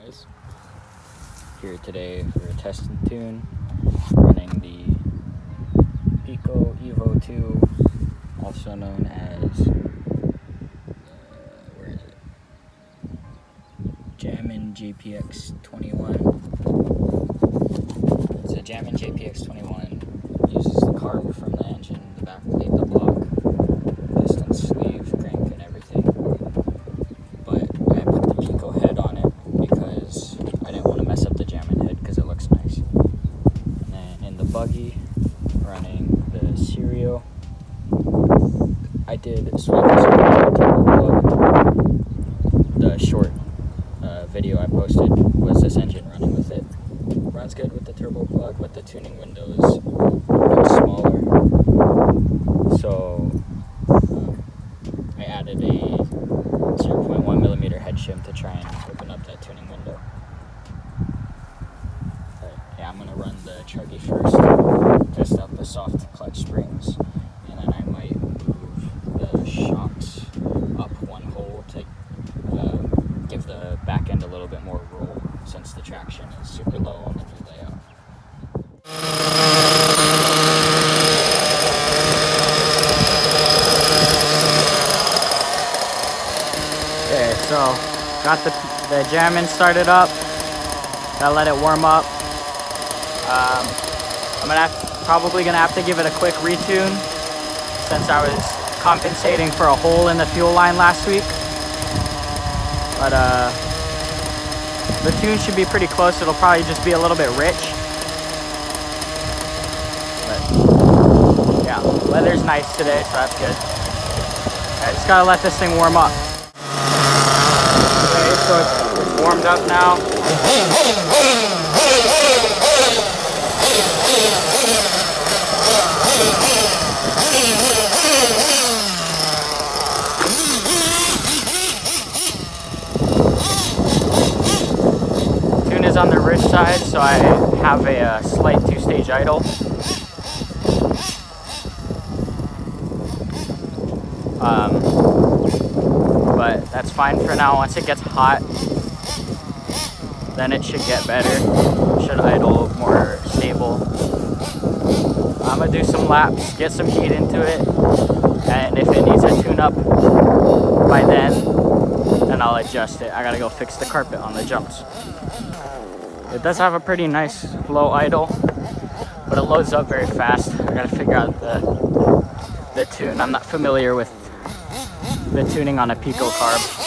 guys. Here today for a test and tune, running the Pico Evo 2, also known as where is it? Jammin' JPX 21. It's a Jammin' JPX 21. Uses the carb from the engine, the back plate, the block, piston sleeve, crank, and everything. But I put the Pico head on it because I didn't want to mess up the Jammin' head because it looks nice. And then in the buggy, running the Serial. I did swap this over to the turbo plug. The short video I posted was this engine running with it. Runs good with the turbo plug, but the tuning window is much smaller. So I added a 0.1 millimeter head shim to try and open up that tuning window. But yeah, I'm gonna run the Truggy first, test out the soft clutch springs, and then I might move the shocks up one hole to give the back end a little bit more roll, since the traction is super low on the new layout. Okay, so got the Jammin' started up. Gotta let it warm up. I'm probably gonna have to give it a quick retune, since I was compensating for a hole in the fuel line last week. But the tune should be pretty close. It'll probably just be a little bit rich. But yeah, weather's nice today, so that's good. I just gotta let this thing warm up. Okay, so it's warmed up now. Tune is on the rich side, so I have a slight two-stage idle. But that's fine for now. Once it gets hot, then it should get better. Should idle more stable. I'm gonna do some laps, get some heat into it, and if it needs a tune-up by then I'll adjust it. I gotta go fix the carpet on the jumps. It does have a pretty nice low idle, but it loads up very fast. I gotta figure out the tune. I'm not familiar with the tuning on a Pico carb.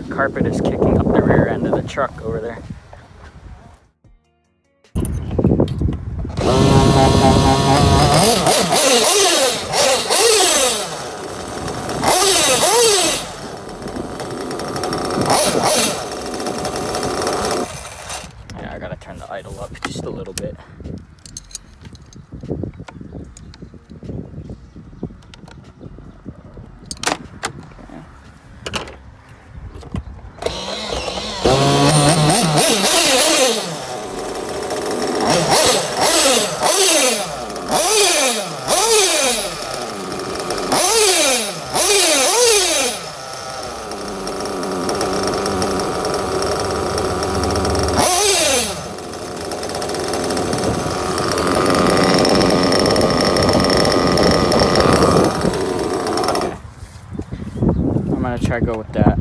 Carpet is kicking up the rear end of the truck over there. Yeah, I gotta turn the idle up just a little bit. try to go with that.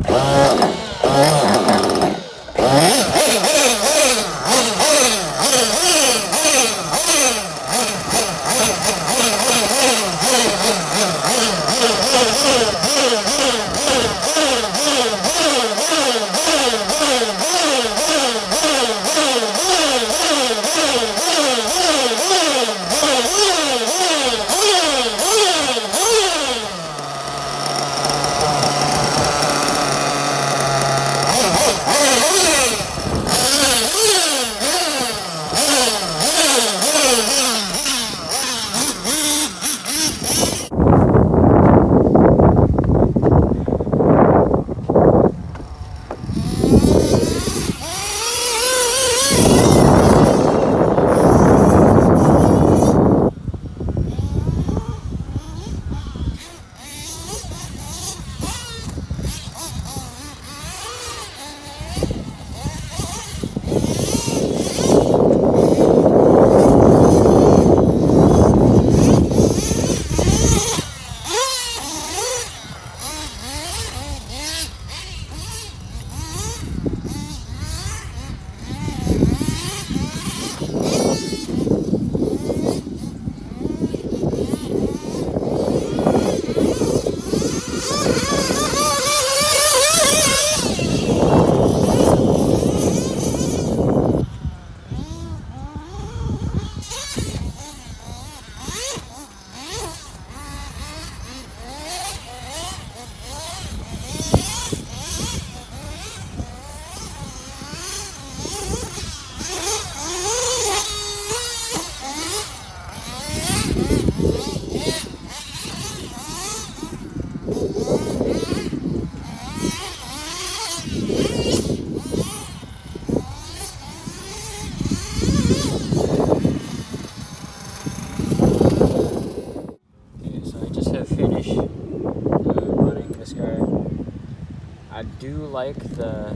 I do like the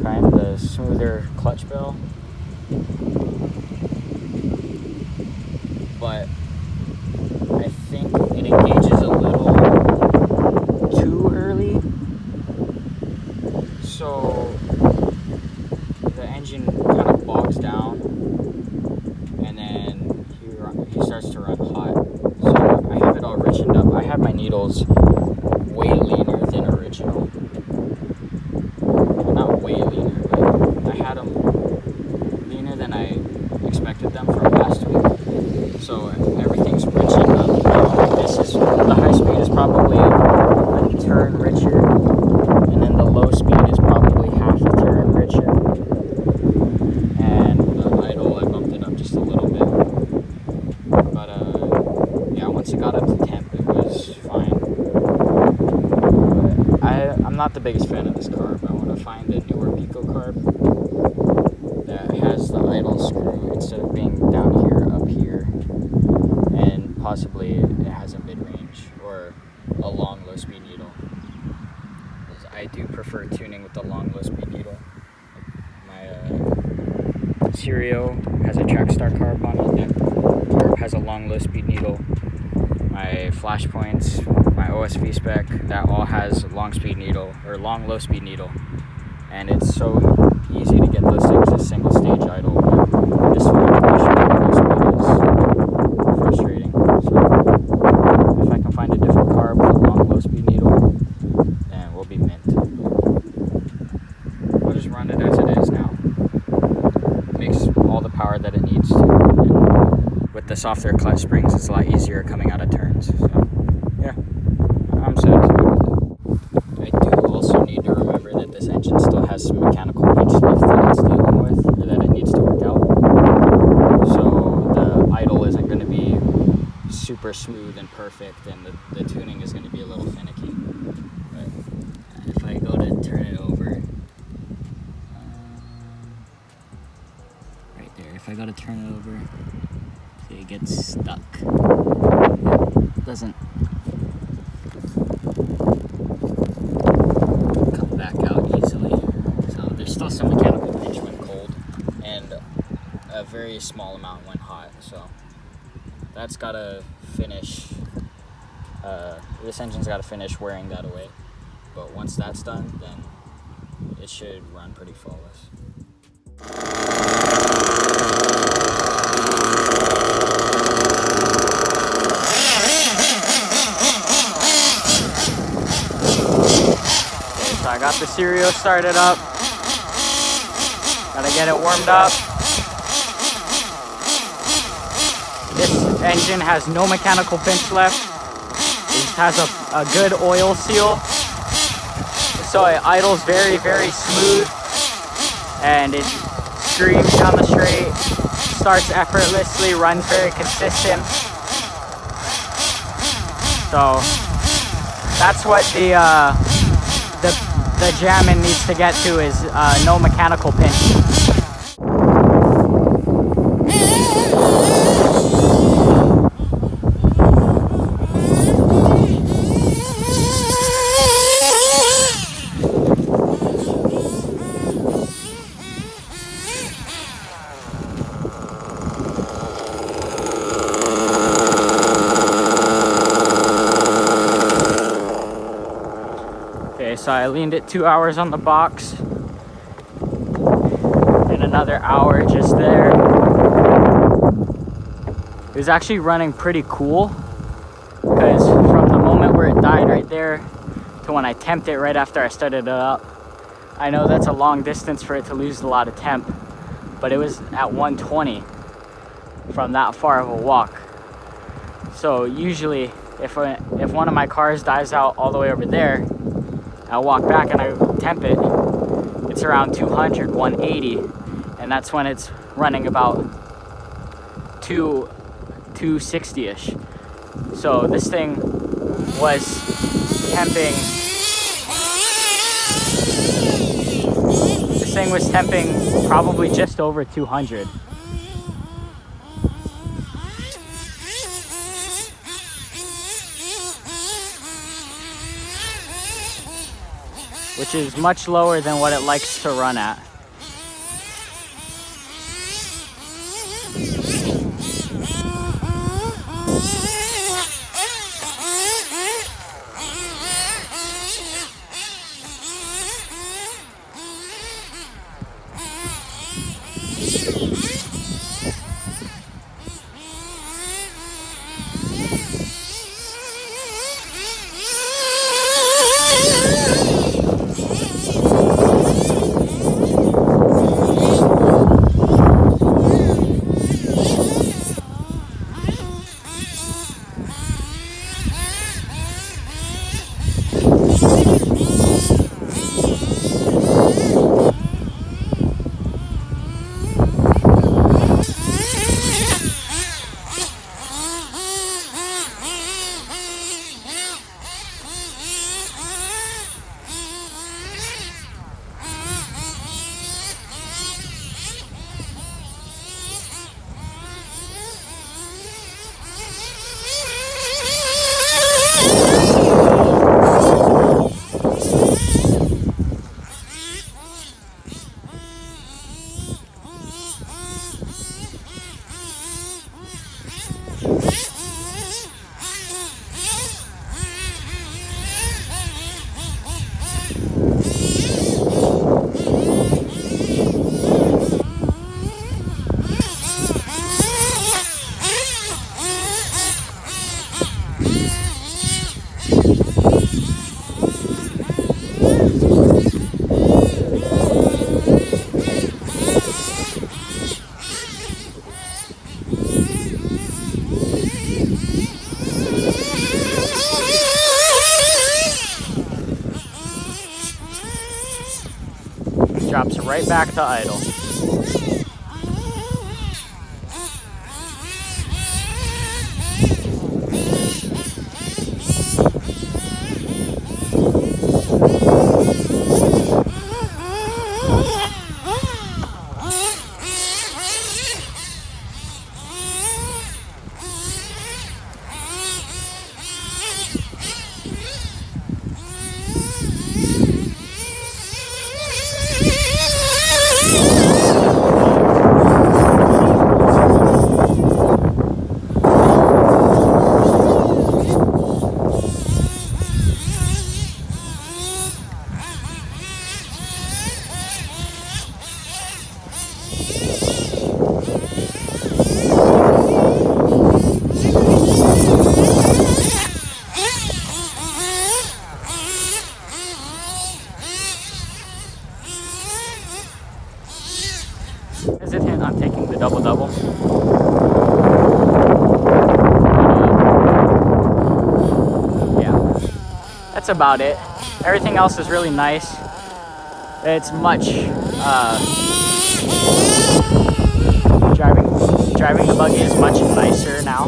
kind of the smoother clutch bill, but I think it engages a little too early, so the engine kind of bogs down and then he starts to run hot. So I have it all richened up. I have my needles way leaner than original. Not way leaner, but I had them leaner than I expected them from last week. So everything's richened up. This is the high speed is probably a turn richer, and then the low speed is probably half a turn richer. And the idle, I bumped it up just a little bit. But yeah, once it got up to temp, it was fine. I'm not the biggest fan of this carb. I want to find a newer Pico carb that has the idle screw instead of being down here, up here, and possibly it has a mid-range or a long low-speed needle. I do prefer tuning with the long low-speed needle. My Stereo has a Trackstar carb on it. That carb has a long low-speed needle. My Flashpoints, my OSV spec, that all has long speed needle or long low speed needle, and it's so easy to get those things as single stage idle. But this one, low speed is frustrating. So if I can find a different carb with a long low speed needle, then we'll be mint. We'll just run it as it is now. It makes all the power that it needs to. And with the softer clutch springs, it's a lot easier coming out of turns. So, yeah, I'm satisfied with it. I do also need to remember that this engine still has some mechanical pinch lift that it's dealing with, or that it needs to work out. So the idle isn't going to be super smooth and perfect, and the tuning is going to be a little finicky. But if I go to turn it over, right there, if I go to turn it over, it gets stuck. It doesn't come back out easily. So there's still some mechanical pinch when cold, and a very small amount when hot. So that's gotta finish. This engine's gotta finish wearing that away. But once that's done, then it should run pretty flawless. Okay, so I got the stereo started up. Gotta get it warmed up. This engine has no mechanical pinch left. It has a good oil seal. So it idles very, very smooth. And it screams down the straight. Starts effortlessly, runs very consistent. So that's what the jamming needs to get to, is no mechanical pinch. Okay, so I leaned it 2 hours on the box and another hour just there. It was actually running pretty cool, because from the moment where it died right there to when I temped it right after I started it up, I know that's a long distance for it to lose a lot of temp, but it was at 120 from that far of a walk. So usually if one of my cars dies out all the way over there, I walk back and I temp it, it's around 200, 180, and that's when it's running about 260-ish. So this thing was temping, probably just over 200. Which is much lower than what it likes to run at. Drops right back to idle. percent on taking the double-double. Yeah, that's about it. Everything else is really nice. It's much driving the buggy is much nicer now.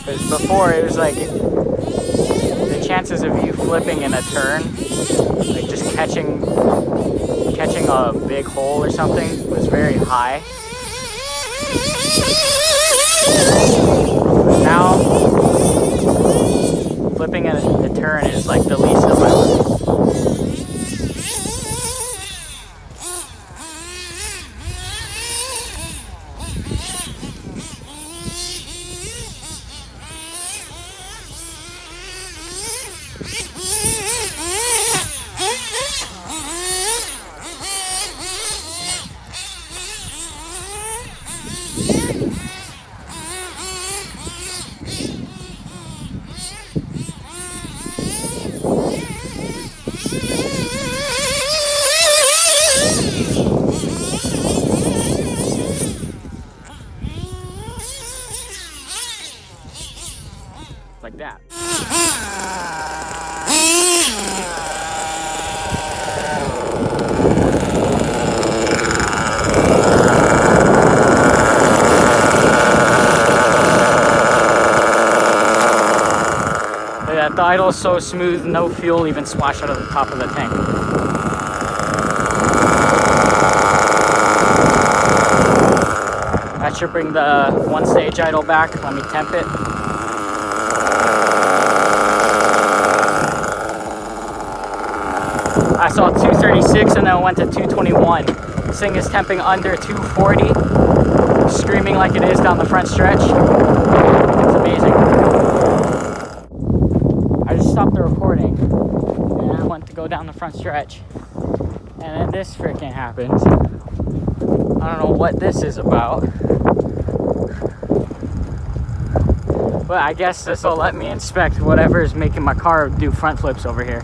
Because before it was like the chances of you flipping in a turn, like just catching a big hole or something, was very high. But now flipping in a turn is like the least of my worries. Like that. Yeah, the idle is so smooth, no fuel even splashed out of the top of the tank. That should bring the one stage idle back. Let me temp it. I saw 236 and then it went to 221. This thing is temping under 240, screaming like it is down the front stretch. It's amazing. I just stopped the recording and I went to go down the front stretch. And then this freaking happens. I don't know what this is about. But I guess this will let me inspect whatever is making my car do front flips over here.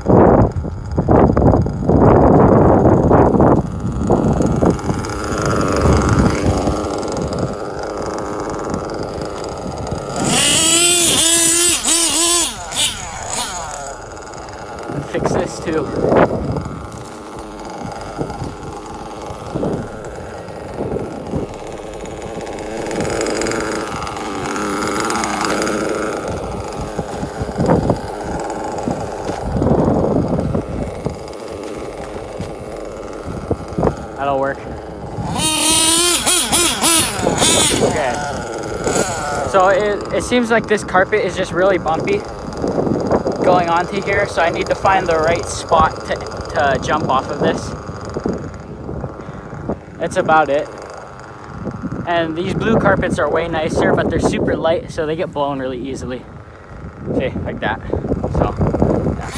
Fix this too. That'll work. Okay. So it seems like this carpet is just really bumpy going onto here, so I need to find the right spot to jump off of this. That's about it. And these blue carpets are way nicer, but they're super light, so they get blown really easily. See, like that. So, yeah.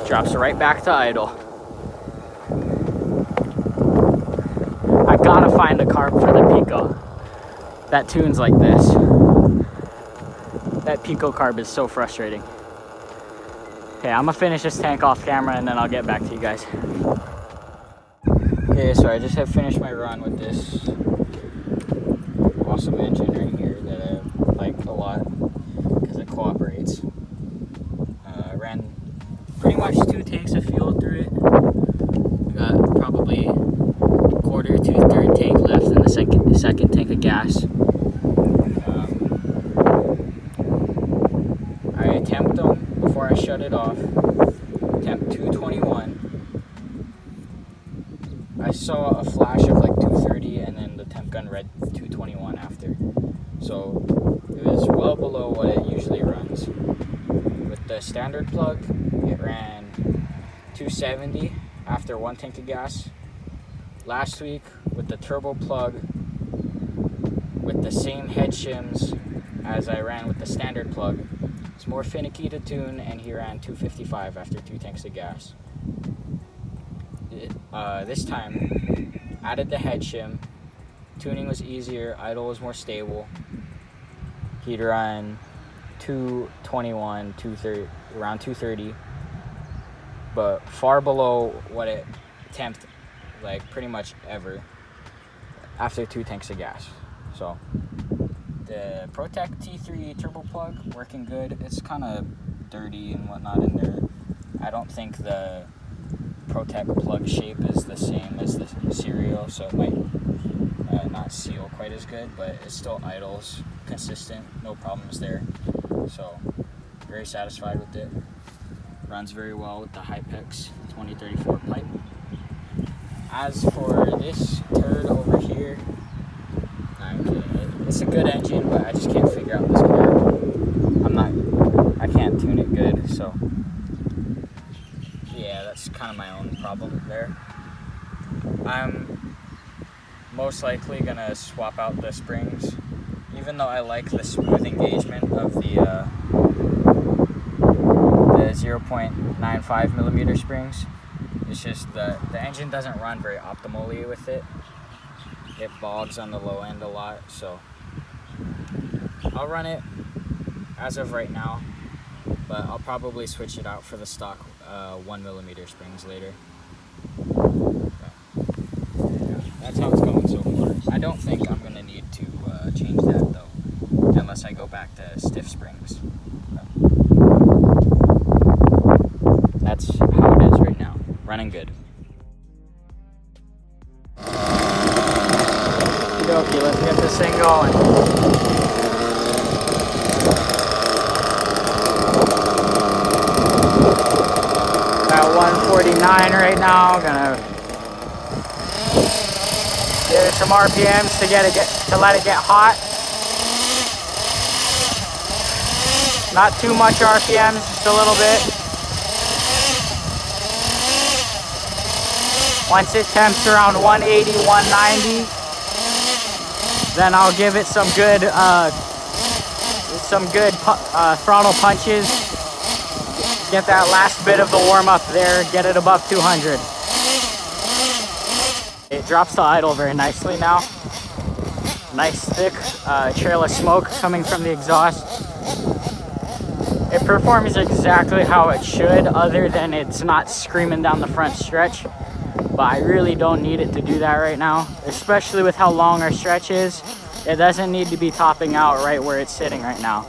Drops right back to idle. I gotta find a carb for the Pico that tunes like this. That Pico carb is so frustrating. Okay, I'm gonna finish this tank off camera and then I'll get back to you guys. Okay, so I just have finished my run with this awesome engine right here that I like a lot because it cooperates. I ran pretty much 2 tanks of fuel through it. Got probably 1/4 to 1/3 tank left and the second tank of gas. I attempt them before I shut it off. Attempt 221. I saw a flash of like 230 and then the temp gun read 221 after. So it was well below what it usually runs. With the standard plug, it ran 270 after one tank of gas. Last week with the turbo plug, with the same head shims as I ran with the standard plug, it's more finicky to tune, and he ran 255 after 2 tanks of gas. This time, added the head shim. Tuning was easier, idle was more stable. He'd run 221, 230, around 230, but far below what it temped, like pretty much ever, after 2 tanks of gas. So the ProTech T3 turbo plug working good. It's kind of dirty and whatnot in there. I don't think the ProTech plug shape is the same as the serial, so it might not seal quite as good, but it still idles consistent, no problems there. So very satisfied with it. Runs very well with the Hypex 2034 pipe. As for this turd over here, it's a good engine, but I just can't figure out this car. I can't tune it good, so yeah, that's kind of my own problem there. I'm most likely gonna swap out the springs, even though I like the smooth engagement of the 0.95 millimeter springs. It's just the engine doesn't run very optimally with it. It bogs on the low end a lot, so I'll run it as of right now, but I'll probably switch it out for the stock 1 millimeter springs later. But, yeah, that's how it's going so far. I don't think I'm gonna need to change that though, unless I go back to stiff springs. That's how it is right now. Running good. Okay, let's get this thing going. At 149 right now. Gonna give it some RPMs to let it get hot. Not too much RPMs, just a little bit. Once it temps around 180, 190, then I'll give it some good throttle punches. Get that last bit of the warm up there, get it above 200. It drops to idle very nicely now. Nice thick trail of smoke coming from the exhaust. It performs exactly how it should, other than it's not screaming down the front stretch. But I really don't need it to do that right now, especially with how long our stretch is. It doesn't need to be topping out right where it's sitting right now.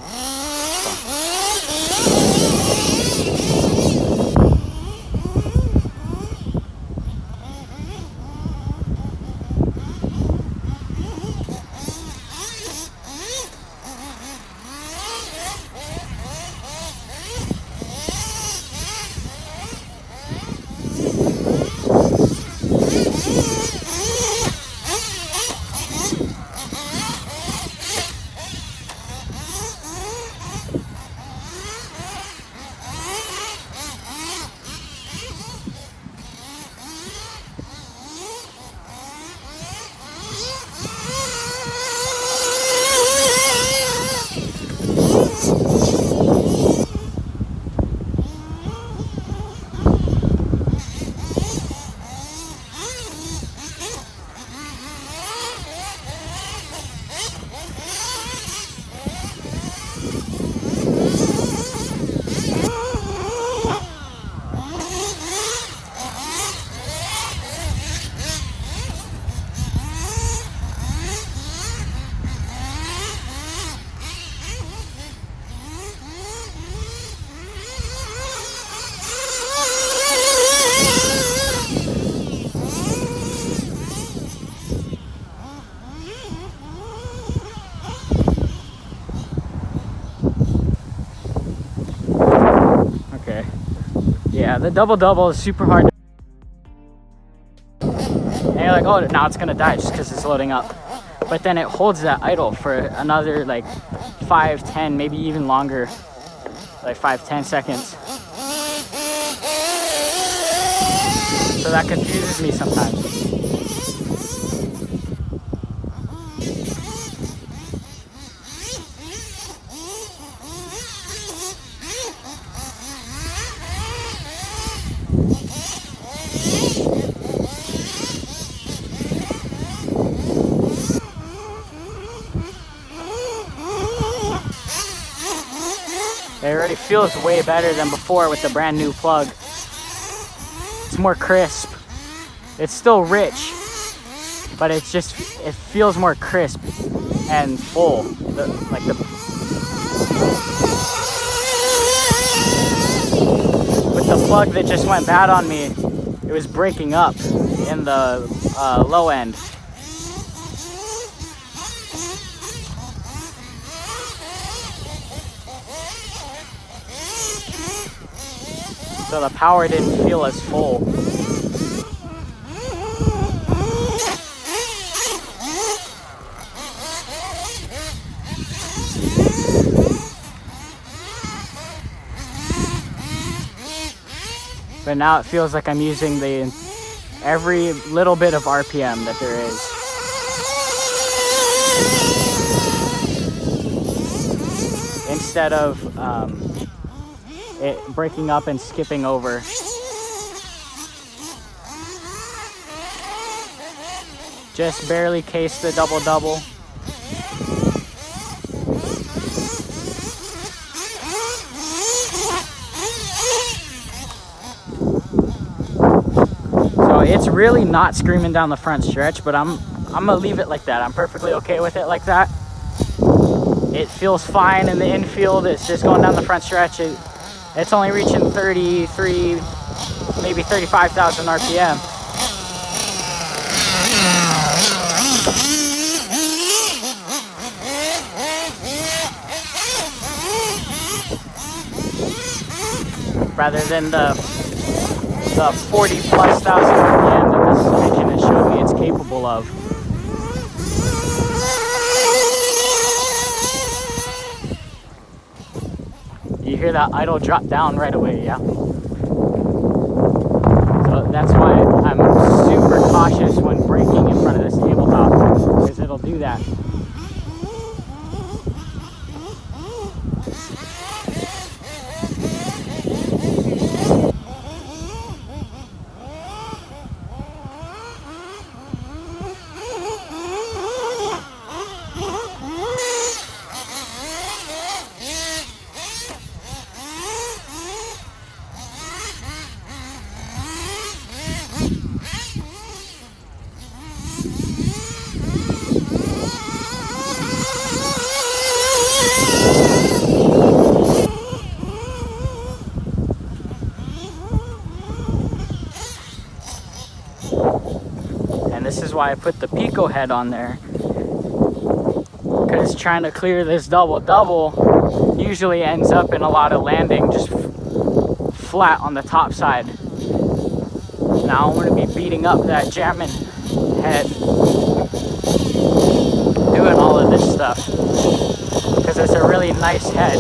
the double is super hard. And you're like, oh, now it's gonna die just because it's loading up. But then it holds that idle for another like 5, 10, maybe even longer, like 5, 10 seconds. So that confuses me sometimes. It already feels way better than before with the brand new plug. It's more crisp. It's still rich, but it feels more crisp and full. With the plug that just went bad on me, it was breaking up in the low end. So the power didn't feel as full. But now it feels like I'm using every little bit of RPM that there is. Instead of it breaking up and skipping over. Just barely cased the double. So it's really not screaming down the front stretch, but I'm gonna leave it like that. I'm perfectly okay with it like that. It feels fine in the infield. It's just going down the front stretch. It's only reaching 33, maybe 35,000 RPM. Rather than the 40+ thousand RPM that this engine has showed me it's capable of. You hear that idle drop down right away, yeah? So that's why I'm super cautious when braking in front of this tabletop, because it'll do that. And this is why I put the Pico head on there, because trying to clear this double usually ends up in a lot of landing just flat on the top side. Now I'm going to be beating up that jamming head, doing all of this stuff, because it's a really nice head.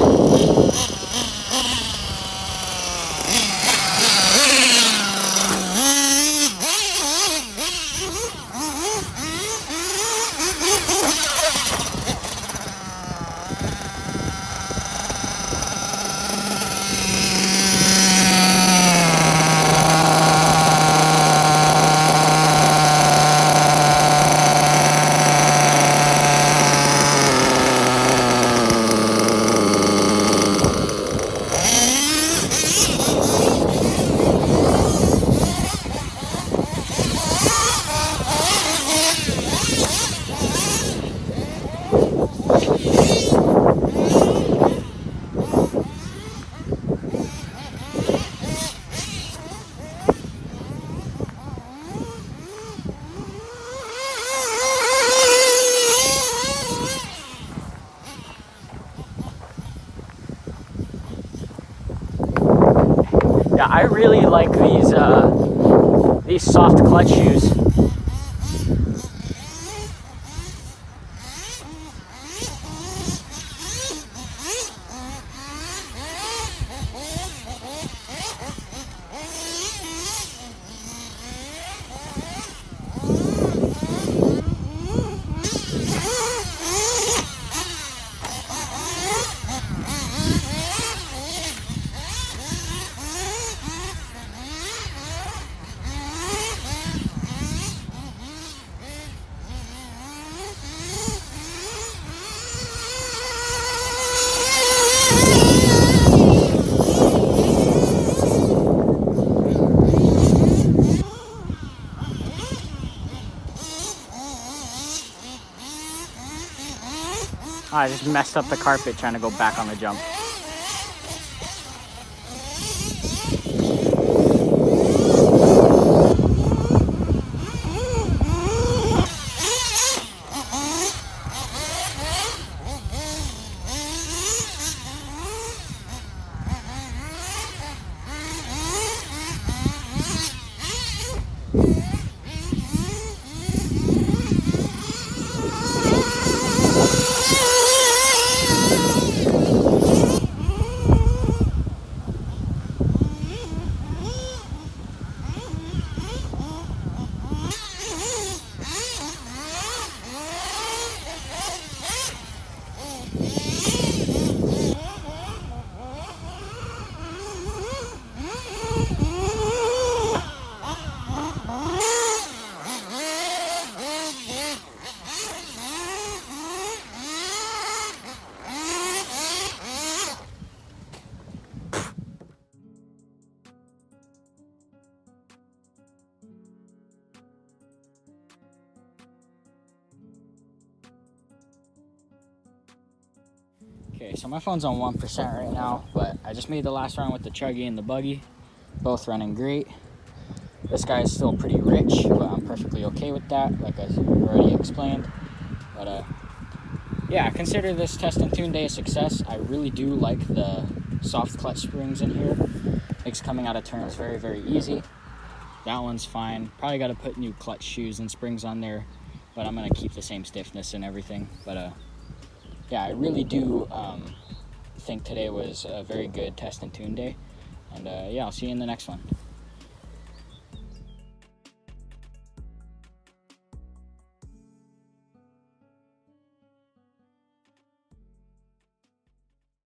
I really like these soft clutch shoes. I just messed up the carpet trying to go back on the jump. Okay, so my phone's on 1% right now, but I just made the last round with the Truggy and the Buggy, both running great. This guy is still pretty rich, but I'm perfectly okay with that, like I already explained. But yeah, I consider this test and tune day a success. I really do like the soft clutch springs in here. Makes coming out of turns very, very easy. That one's fine. Probably got to put new clutch shoes and springs on there, but I'm going to keep the same stiffness and everything. But yeah, I really do think today was a very good test and tune day. And yeah, I'll see you in the next one.